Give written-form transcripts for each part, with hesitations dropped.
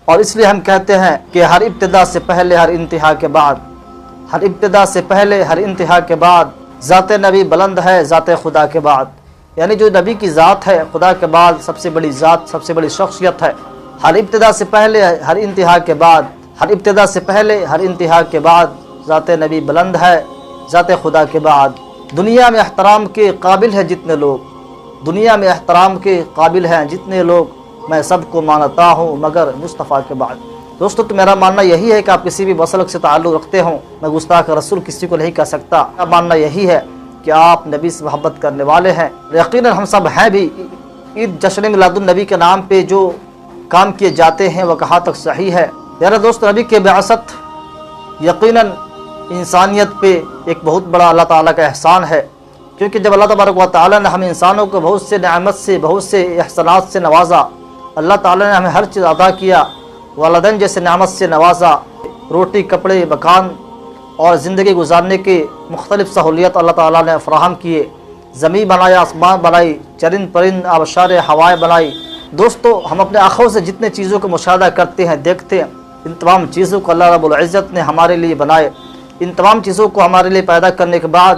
اور اس لیے ہم کہتے ہیں کہ ہر ابتدا سے پہلے ہر انتہا کے بعد، ہر ابتدا سے پہلے ہر انتہا کے بعد ذات نبی بلند ہے ذات خدا کے بعد، یعنی جو نبی کی ذات ہے خدا کے بعد سب سے بڑی ذات، سب سے بڑی شخصیت ہے۔ ہر ابتدا سے پہلے ہر انتہا کے بعد، ہر ابتدا سے پہلے ہر انتہا کے بعد ذات نبی بلند ہے ذات خدا کے بعد۔ دنیا میں احترام کے قابل ہے جتنے لوگ، دنیا میں احترام کے قابل ہیں جتنے لوگ، میں سب کو مانتا ہوں مگر مصطفیٰ کے بعد۔ دوستو تو میرا ماننا یہی ہے کہ آپ کسی بھی مسلک سے تعلق رکھتے ہوں، میں گستاخ رسول کسی کو نہیں کہہ سکتا۔ میرا ماننا یہی ہے کہ آپ نبی سے محبت کرنے والے ہیں، یقیناً ہم سب ہیں بھی۔ عید جشن میلاد النبی کے نام پہ جو کام کیے جاتے ہیں وہ کہاں تک صحیح ہے؟ میرا دوست، نبی کے بعثت یقیناً انسانیت پہ ایک بہت بڑا اللہ تعالیٰ کا احسان ہے، کیونکہ جب اللہ تبارک و تعالیٰ نے ہم انسانوں کو بہت سے نعمت سے، بہت سے احسانات سے نوازا، اللہ تعالیٰ نے ہمیں ہر چیز عطا کیا، والدین جیسے نعمت سے نوازا، روٹی، کپڑے، مکان اور زندگی گزارنے کے مختلف سہولیات اللہ تعالیٰ نے فراہم کیے، زمین بنایا، آسمان بنائی، چرند پرند آبشار ہوائیں بنائی۔ دوستو ہم اپنے آنکھوں سے جتنے چیزوں کو مشاہدہ کرتے ہیں، دیکھتے ہیں، ان تمام چیزوں کو اللہ رب العزت نے ہمارے لیے بنائے۔ ان تمام چیزوں کو ہمارے لیے پیدا کرنے کے بعد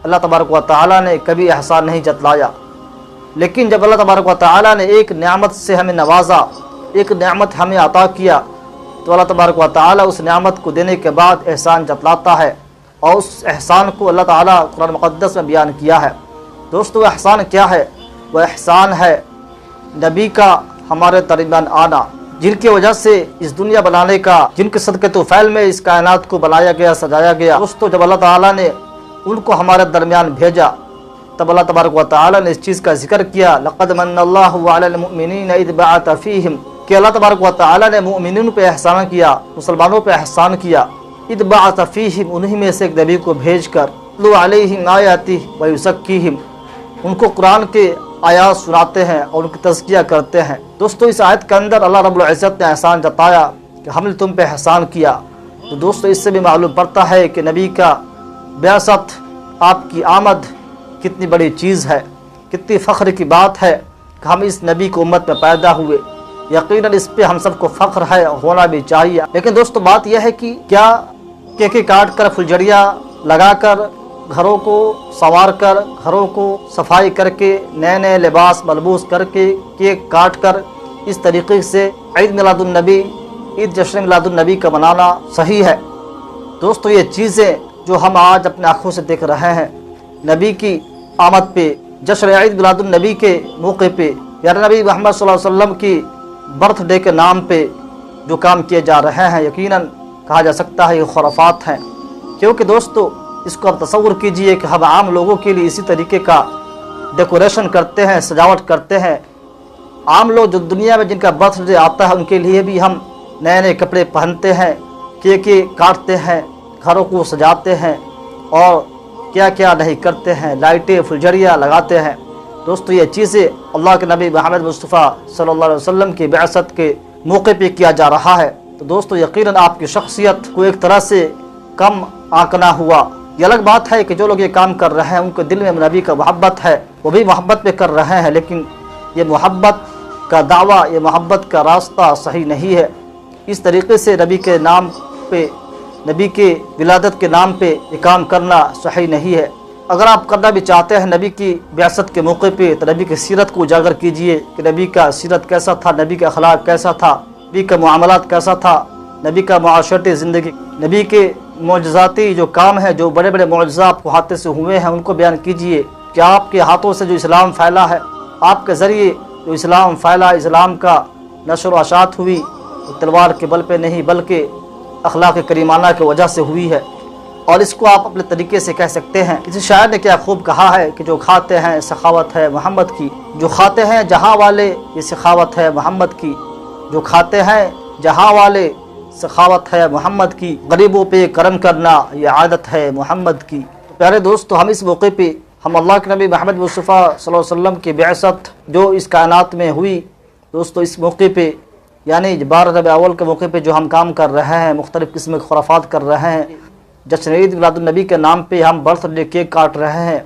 اللہ تبارک و تعالیٰ نے کبھی احسان نہیں جتلایا، لیکن جب اللہ تبارک و تعالیٰ نے ایک نعمت سے ہمیں نوازا، ایک نعمت ہمیں عطا کیا، تو اللہ تبارک و تعالیٰ اس نعمت کو دینے کے بعد احسان جتلاتا ہے، اور اس احسان کو اللہ تعالیٰ قرآن مقدس میں بیان کیا ہے۔ دوستو احسان کیا ہے؟ وہ احسان ہے نبی کا ہمارے درمیان آنا، جن کی وجہ سے اس دنیا بنانے کا، جن کے صدقے توفیل میں اس کائنات کو بنایا گیا، سجایا گیا۔ دوستو جب اللہ تعالیٰ نے ان کو ہمارے درمیان بھیجا، تب اللہ تبارک و تعالیٰ نے اس چیز کا ذکر کیا، لقد من اللہ علی المؤمنین اذ بعث فیہم، کہ اللہ تبارک و تعالیٰ نے مومنین پہ احسان کیا، مسلمانوں پہ احسان کیا، اذ بعث فیہم، انہی میں سے ایک نبی کو بھیج کر، یتلو علیہم آیاتہ ویزکیہم، ان کو قرآن کے آیات سناتے ہیں اور ان کی تزکیہ کرتے ہیں۔ دوستو اس آیت کے اندر اللہ رب العزت نے احسان جتایا کہ ہم نے تم پہ احسان کیا۔ تو دوستو اس سے بھی معلوم پڑتا ہے کہ نبی کا بعثت، آپ کی آمد کتنی بڑی چیز ہے، کتنی فخر کی بات ہے کہ ہم اس نبی کو امت میں پیدا ہوئے۔ یقیناً اس پہ ہم سب کو فخر ہے، ہونا بھی چاہیے۔ لیکن دوستو بات یہ ہے کہ کیا کیکے کاٹ کر، پھلجھڑیاں لگا کر، گھروں کو سنوار کر، گھروں کو صفائی کر کے، نئے نئے لباس ملبوس کر کے، کیک کاٹ کر، اس طریقے سے عید میلاد النبی، عید جشن میلاد النبی کا منانا صحیح ہے؟ دوستو یہ چیزیں جو ہم آج اپنے آنکھوں سے دیکھ رہے ہیں، نبی کی آمد پہ، جشن عید میلاد النبی کے موقع پہ، پیارے نبی محمد صلی اللہ علیہ وسلم کی برتھ ڈے کے نام پہ جو کام کیے جا رہے ہیں، یقیناً کہا جا سکتا ہے یہ خرافات ہیں۔ کیونکہ دوستو اس کو آپ تصور کیجئے کہ ہم عام لوگوں کے لیے اسی طریقے کا ڈیکوریشن کرتے ہیں، سجاوٹ کرتے ہیں۔ عام لوگ جو دنیا میں جن کا برتھ ڈے آتا ہے ان کے لیے بھی ہم نئے نئے کپڑے پہنتے ہیں، کیک کاٹتے ہیں، گھروں کو سجاتے ہیں اور کیا کیا نہیں کرتے ہیں، لائٹیں پھلجھڑیاں لگاتے ہیں۔ دوستو یہ چیزیں اللہ کے نبی محمد مصطفیٰ صلی اللہ علیہ وسلم کی بعثت کے موقع پہ کیا جا رہا ہے۔ تو دوستو یقیناً آپ کی شخصیت کو ایک طرح سے کم آنکنا ہوا۔ یہ الگ بات ہے کہ جو لوگ یہ کام کر رہے ہیں ان کے دل میں نبی کا محبت ہے، وہ بھی محبت پہ کر رہے ہیں، لیکن یہ محبت کا دعویٰ، یہ محبت کا راستہ صحیح نہیں ہے۔ اس طریقے سے نبی کے نام پہ، نبی کے ولادت کے نام پہ یہ کام کرنا صحیح نہیں ہے۔ اگر آپ کرنا بھی چاہتے ہیں نبی کی بعثت کے موقع پہ، تو نبی کی سیرت کو اجاگر کیجئے کہ نبی کا سیرت کیسا تھا، نبی کا اخلاق کیسا تھا، نبی کا معاملات کیسا تھا، نبی کا معاشرتی زندگی، نبی کے معجزاتی جو کام ہیں، جو بڑے بڑے معجزات آپ کو ہاتھ سے ہوئے ہیں، ان کو بیان کیجئے کہ آپ کے ہاتھوں سے جو اسلام پھیلا ہے، آپ کے ذریعے جو اسلام پھیلا، اسلام کا نشر و اشاعت ہوئی، تلوار کے بل پہ نہیں بلکہ اخلاق کریمانہ کی وجہ سے ہوئی ہے۔ اور اس کو آپ اپنے طریقے سے کہہ سکتے ہیں۔ کسی شاعر نے کیا خوب کہا ہے کہ جو کھاتے ہیں سخاوت ہے محمد کی، جو کھاتے ہیں جہاں والے یہ سخاوت ہے محمد کی، جو کھاتے ہیں جہاں والے سخاوت ہے محمد کی، غریبوں پہ کرم کرنا یہ عادت ہے محمد کی۔ پیارے دوستو ہم اس موقع پہ ہم اللہ کے نبی محمد مصطفیٰ صلی اللہ علیہ وسلم کی بعثت جو اس کائنات میں ہوئی، دوستو اس موقع پہ یعنی 12 ربیع اول کے موقع پہ جو ہم کام کر رہے ہیں، مختلف قسم کے خرافات کر رہے ہیں، جشن عید میلاد النبی کے نام پہ ہم برتھ ڈے کیک کاٹ رہے ہیں،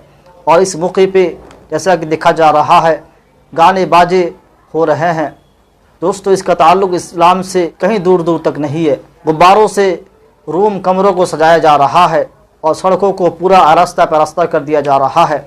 اور اس موقع پہ جیسا کہ دیکھا جا رہا ہے گانے باجے ہو رہے ہیں، دوستو اس کا تعلق اسلام سے کہیں دور دور تک نہیں ہے۔ غباروں سے روم کمروں کو سجایا جا رہا ہے اور سڑکوں کو پورا آراستہ پراستہ کر دیا جا رہا ہے۔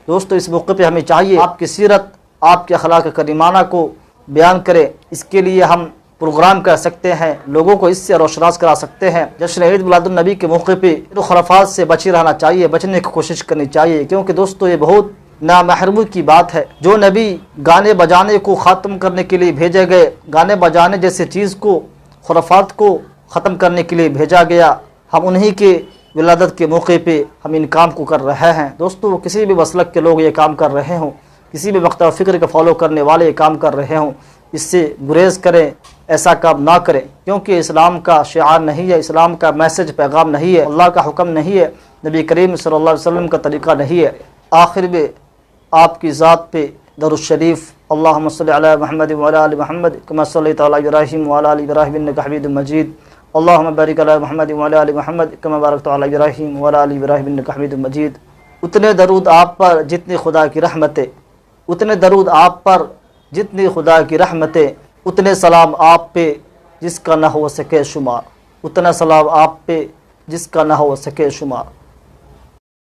دوستو اس موقع پہ ہمیں چاہیے آپ کی سیرت، آپ کے اخلاق کریمانہ کو بیان کریں۔ اس کے لیے ہم پروگرام کر سکتے ہیں، لوگوں کو اس سے روشناس کرا سکتے ہیں۔ جشن عید میلاد النبی کے موقع پہ ان خرافات سے بچے رہنا چاہیے، بچنے کی کوشش کرنی چاہیے، کیونکہ دوستو یہ بہت نامحرمی کی بات ہے۔ جو نبی گانے بجانے کو ختم کرنے کے لیے بھیجے گئے، گانے بجانے جیسے چیز کو، خرافات کو ختم کرنے کے لیے بھیجا گیا، ہم انہی کے ولادت کے موقع پہ ہم ان کام کو کر رہے ہیں۔ دوستو کسی بھی مسلک کے لوگ یہ کام کر رہے ہوں، کسی بھی مکتب فکر کا فالو کرنے والے یہ کام کر رہے ہوں، اس سے گریز کریں، ایسا کام نہ کریں، کیونکہ اسلام کا شعار نہیں ہے، اسلام کا میسج پیغام نہیں ہے، اللہ کا حکم نہیں ہے، نبی کریم صلی اللہ علیہ وسلم کا طریقہ نہیں ہے۔ آخر میں آپ کی ذات پہ درود شریف، اللہم صلی علی محمد وعلی آل محمد کما صلیت علی ابراہیم وعلی آل ابراہیم انک حمید مجید، اللہم بارک علی محمد وعلی آل محمد کما بارکت علی ابراہیم وعلی آل ابراہیم انک حمید مجید۔ اتنے درود آپ پر جتنی خدا کی رحمتیں، اتنے درود آپ پر جتنی خدا کی رحمتیں، اتنے سلام آپ پہ جس کا نہ ہو سکے شمار، اتنا سلام آپ پہ جس کا نہ ہو سکے شمار۔